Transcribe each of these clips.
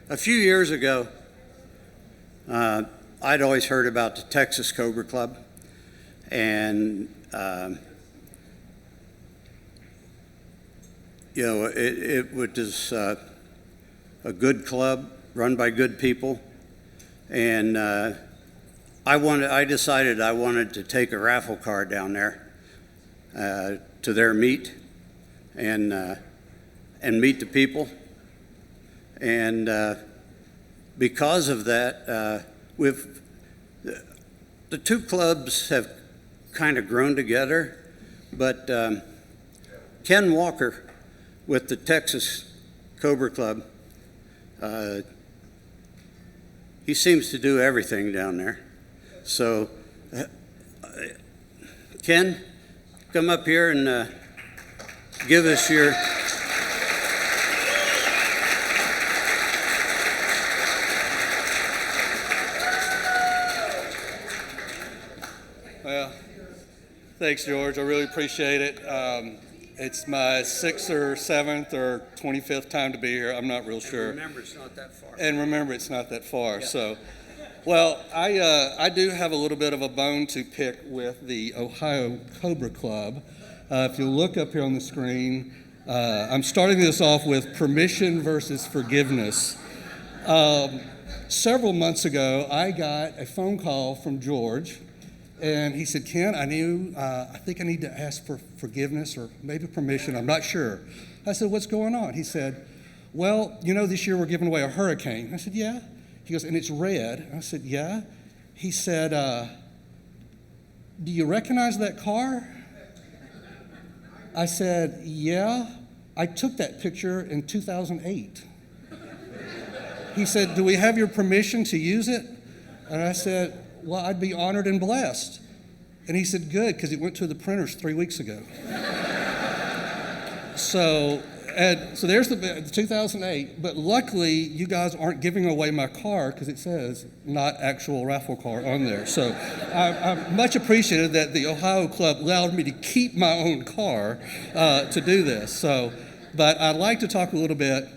A few years ago, I'd always heard about the Texas Cobra Club, and it was a good club run by good people, and I decided I wanted to take a raffle car down there to their meet and meet the people. And because of that, the two clubs have kind of grown together, but Ken Walker with the Texas Cobra Club, he seems to do everything down there. So, Ken, come up here and give us your... Well, thanks, George. I really appreciate it. It's my 6th or 7th or 25th time to be here. I'm not real sure. And remember, it's not that far. Yeah. So, well, I do have a little bit of a bone to pick with the Ohio Cobra Club. If you look up here on the screen, I'm starting this off with permission versus forgiveness. Several months ago, I got a phone call from George. And he said, Ken, I think I need to ask for forgiveness or maybe permission. I'm not sure. I said, what's going on? He said, well, this year we're giving away a hurricane. I said, yeah. He goes, and it's red. I said, yeah. He said, do you recognize that car? I said, yeah. I took that picture in 2008. He said, do we have your permission to use it? And I said, well, I'd be honored and blessed. And he said, good, because it went to the printers 3 weeks ago. So there's the 2008. But luckily, you guys aren't giving away my car because it says not actual raffle car on there. So I'm much appreciated that the Ohio Club allowed me to keep my own car to do this. But I'd like to talk a little bit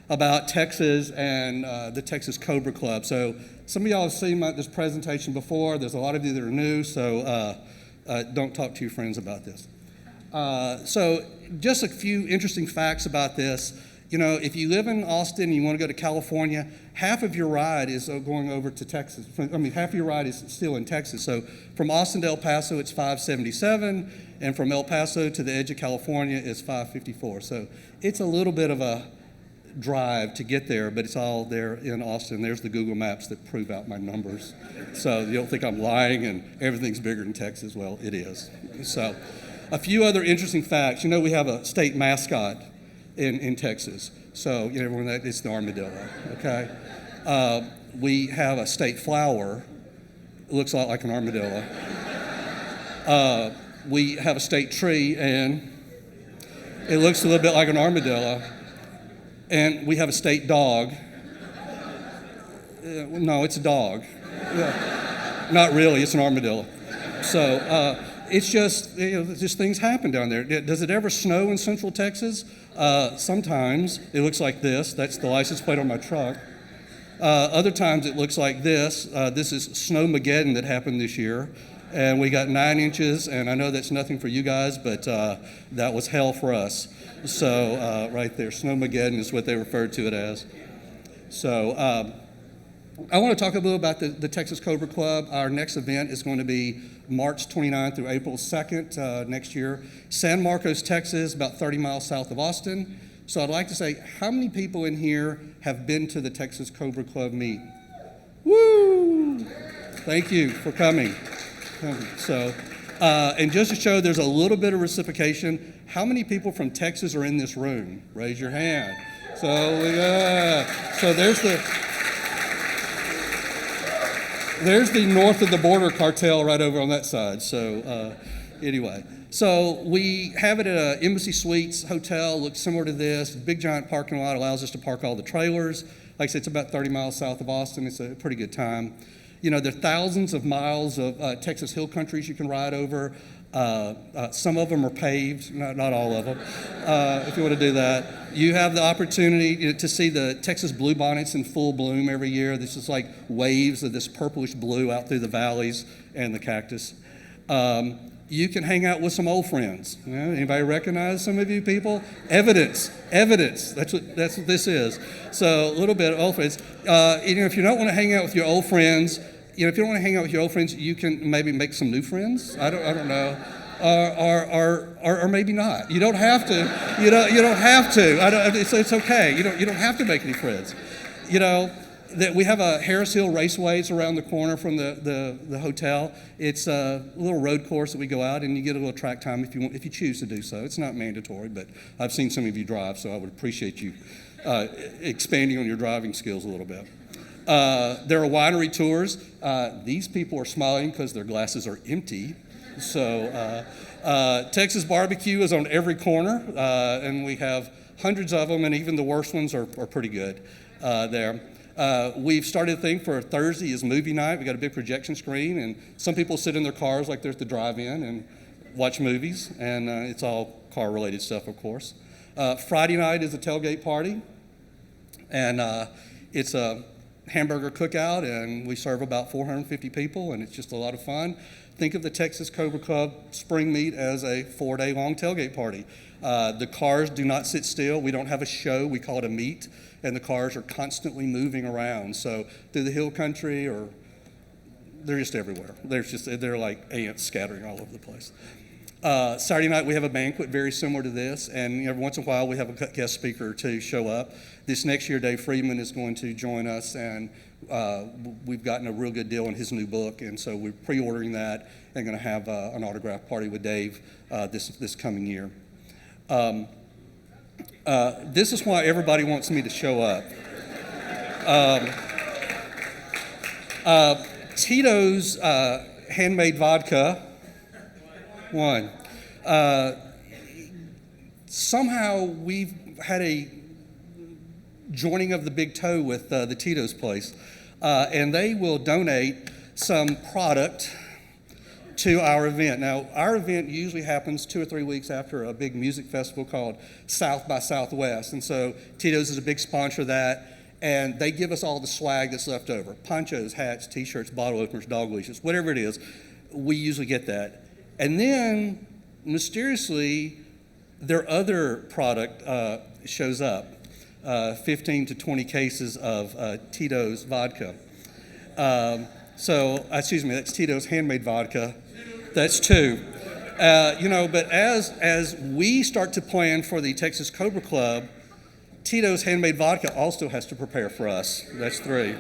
about Texas and the Texas Cobra Club. So some of y'all have seen this presentation before. There's a lot of you that are new, so don't talk to your friends about this. So just a few interesting facts about this. If you live in Austin and you want to go to California, half of your ride is going over to Texas. Half of your ride is still in Texas. So from Austin to El Paso, it's 577, and from El Paso to the edge of California is 554. So it's a little bit of a drive to get there, but it's all there in Austin. There's the Google Maps that prove out my numbers. So you don't think I'm lying and everything's bigger in Texas. Well, it is. So a few other interesting facts. We have a state mascot in Texas. So everyone, it's the armadillo, okay? We have a state flower. It looks a lot like an armadillo. We have a state tree, and it looks a little bit like an armadillo. And we have a state dog. No, it's a dog. Not really, it's an armadillo. So it's just, just things happen down there. Does it ever snow in Central Texas? Sometimes. It looks like this. That's the license plate on my truck. Other times it looks like this. This is Snowmageddon that happened this year. And we got 9 inches, and I know that's nothing for you guys, but that was hell for us. So right there, Snowmageddon is what they referred to it as. So I want to talk a little about the Texas Cobra Club. Our next event is going to be March 29th through April 2nd next year. San Marcos, Texas, about 30 miles south of Austin. So I'd like to say, how many people in here have been to the Texas Cobra Club meet? Woo! Thank you for coming. So, and just to show there's a little bit of reciprocation, how many people from Texas are in this room? Raise your hand. So there's the north of the border cartel right over on that side. So anyway, so we have it at Embassy Suites Hotel. Looks similar to this. Big giant parking lot allows us to park all the trailers. Like I said, it's about 30 miles south of Austin. It's a pretty good time. There are thousands of miles of Texas hill countries you can ride over. Some of them are paved, not all of them, if you want to do that. You have the opportunity to see the Texas bluebonnets in full bloom every year. This is like waves of this purplish blue out through the valleys and the cactus. You can hang out with some old friends. You know, anybody recognize some of you people? Evidence. That's what this is. So a little bit of old friends. If you don't want to hang out with your old friends, if you don't want to hang out with your old friends, you can maybe make some new friends. I don't know, or maybe not. You don't have to. You don't have to. It's okay. You don't have to make any friends. That we have a Harris Hill Raceways around the corner from the hotel. It's a little road course that we go out, and you get a little track time if you choose to do so. It's not mandatory, but I've seen some of you drive, so I would appreciate you expanding on your driving skills a little bit. There are winery tours. These people are smiling because their glasses are empty. So Texas barbecue is on every corner, and we have hundreds of them, and even the worst ones are pretty good there. We've started a thing for Thursday is movie night. We got a big projection screen, and some people sit in their cars like there's the drive-in and watch movies, and it's all car-related stuff, of course. Friday night is a tailgate party, and it's a hamburger cookout, and we serve about 450 people, and it's just a lot of fun. Think of the Texas Cobra Club spring meet as a 4-day-long tailgate party. The cars do not sit still. We don't have a show. We call it a meet, and the cars are constantly moving around. So through the hill country, or they're just everywhere. They're like ants scattering all over the place. Saturday night we have a banquet very similar to this, and every once in a while we have a guest speaker or two show up. This next year Dave Friedman is going to join us, and we've gotten a real good deal on his new book, and so we're pre-ordering that and going to have an autograph party with Dave this coming year. This is why everybody wants me to show up. Tito's handmade vodka. One. Somehow we've had a joining of the big toe with the Tito's place, and they will donate some product to our event. Now, our event usually happens 2 or 3 weeks after a big music festival called South by Southwest, and so Tito's is a big sponsor of that, and they give us all the swag that's left over. Ponchos, hats, t-shirts, bottle openers, dog leashes, whatever it is, we usually get that. And then, mysteriously, their other product shows up, 15 to 20 cases of Tito's vodka. That's Tito's handmade vodka. That's 2. But as we start to plan for the Texas Cobra Club, Tito's handmade vodka also has to prepare for us. That's 3.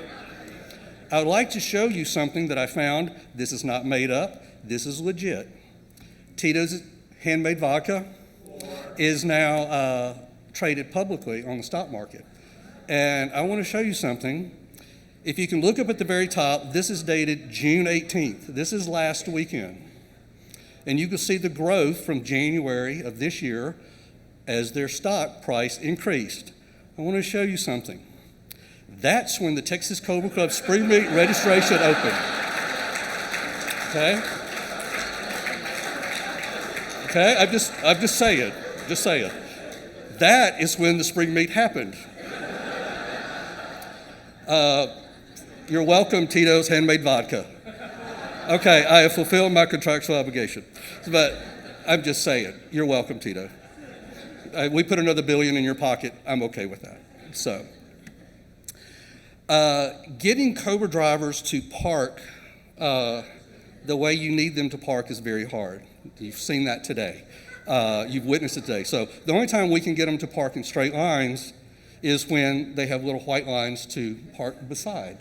I would like to show you something that I found. This is not made up. This is legit. Tito's handmade vodka is now traded publicly on the stock market. And I want to show you something. If you can look up at the very top, this is dated June 18th. This is last weekend. And you can see the growth from January of this year as their stock price increased. I want to show you something. That's when the Texas Cobra Club Spring Meet registration opened. Okay? Okay, I'm just saying. That is when the spring meet happened. You're welcome, Tito's handmade vodka. Okay, I have fulfilled my contractual obligation. But I'm just saying, you're welcome, Tito. We put another $1 billion in your pocket, I'm okay with that. So, getting Cobra drivers to park the way you need them to park is very hard. You've seen that today. You've witnessed it today. So the only time we can get them to park in straight lines is when they have little white lines to park beside.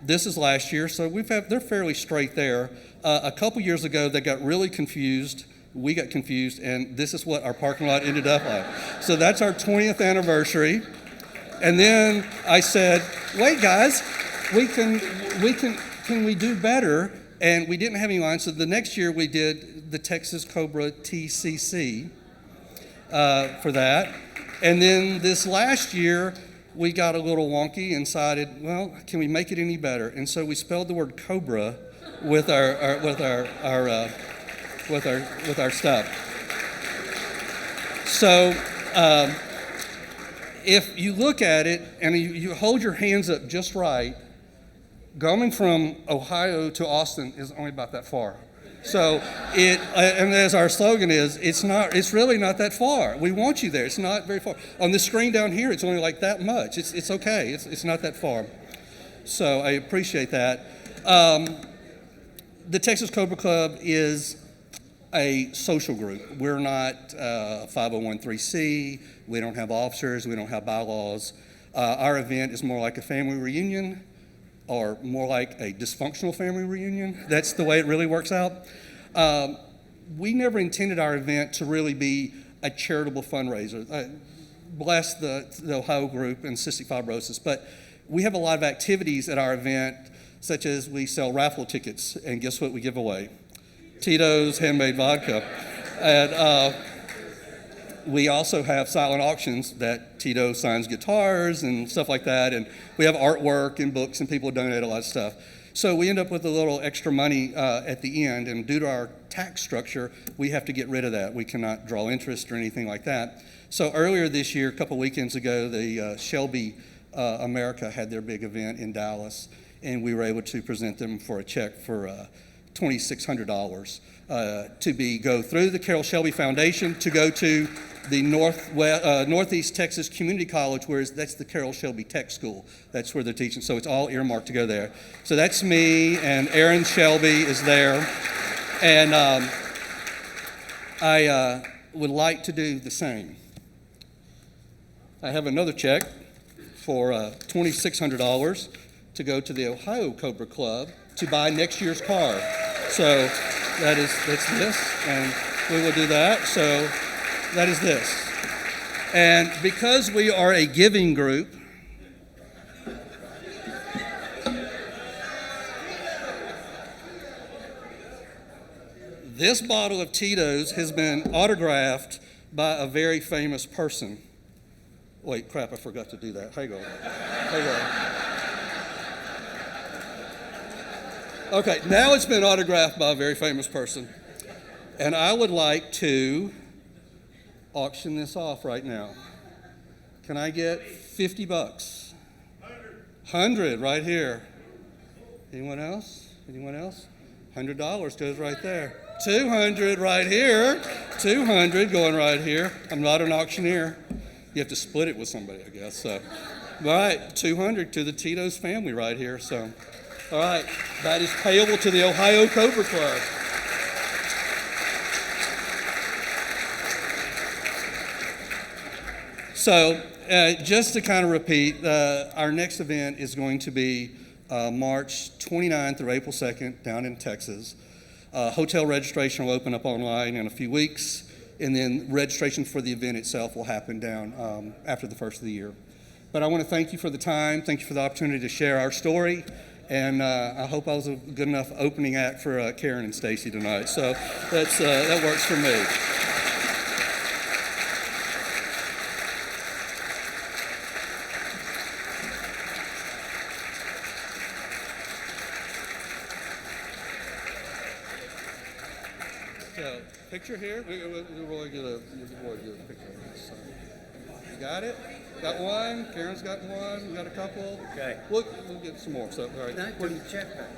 This is last year, so they're fairly straight there. A couple years ago, they got really confused. We got confused, and this is what our parking lot ended up like. So that's our 20th anniversary. And then I said, wait, guys, can we do better? And we didn't have any lines, so the next year we did the Texas Cobra TCC for that. And then this last year, we got a little wonky and decided, well, can we make it any better? And so we spelled the word Cobra with our stuff. So if you look at it and you hold your hands up just right, going from Ohio to Austin is only about that far. So and as our slogan is, it's really not that far. We want you there. It's not very far. On the screen down here, it's only like that much. It's okay. It's not that far. So I appreciate that. The Texas Cobra Club is a social group. We're not 501(c). We don't have officers. We don't have bylaws. Our event is more like a family reunion, or more like a dysfunctional family reunion. That's the way it really works out. We never intended our event to really be a charitable fundraiser. Bless the Ohio group and cystic fibrosis, but we have a lot of activities at our event, such as we sell raffle tickets, and guess what we give away? Tito's handmade vodka. And we also have silent auctions that Tito signs guitars and stuff like that, and we have artwork and books, and people donate a lot of stuff. So we end up with a little extra money at the end, and due to our tax structure, we have to get rid of that. We cannot draw interest or anything like that. So earlier this year, a couple weekends ago, the Shelby America had their big event in Dallas, and we were able to present them for a check for $2,600 to go through the Carroll Shelby Foundation to go to the Northeast Texas Community College, that's the Carroll Shelby Tech School. That's where they're teaching. So it's all earmarked to go there. So that's me, and Aaron Shelby is there. And I would like to do the same. I have another check for $2,600 to go to the Ohio Cobra Club to buy next year's car. So that's this, and we will do that. So that is this. And because we are a giving group, this bottle of Tito's has been autographed by a very famous person. Wait, crap, I forgot to do that. Hang on. Okay, now it's been autographed by a very famous person. And I would like to auction this off right now. Can I get $50? 100 right here. Anyone else? $100 goes right there. 200 right here. 200 going right here. I'm not an auctioneer. You have to split it with somebody, I guess. So, all right, 200 to the Tito's family right here. So, all right, that is payable to the Ohio Cobra Club. So, just to kind of repeat, our next event is going to be March 29th through April 2nd down in Texas. Hotel registration will open up online in a few weeks, and then registration for the event itself will happen down after the first of the year. But I want to thank you for the time. Thank you for the opportunity to share our story. And I hope I was a good enough opening act for Karen and Stacy tonight. So that works for me. So, picture here. We'll really get a picture of this. So, you got it? Got one? Karen's got one. We got a couple. Okay. We'll get some more. So, all right. Not to check that.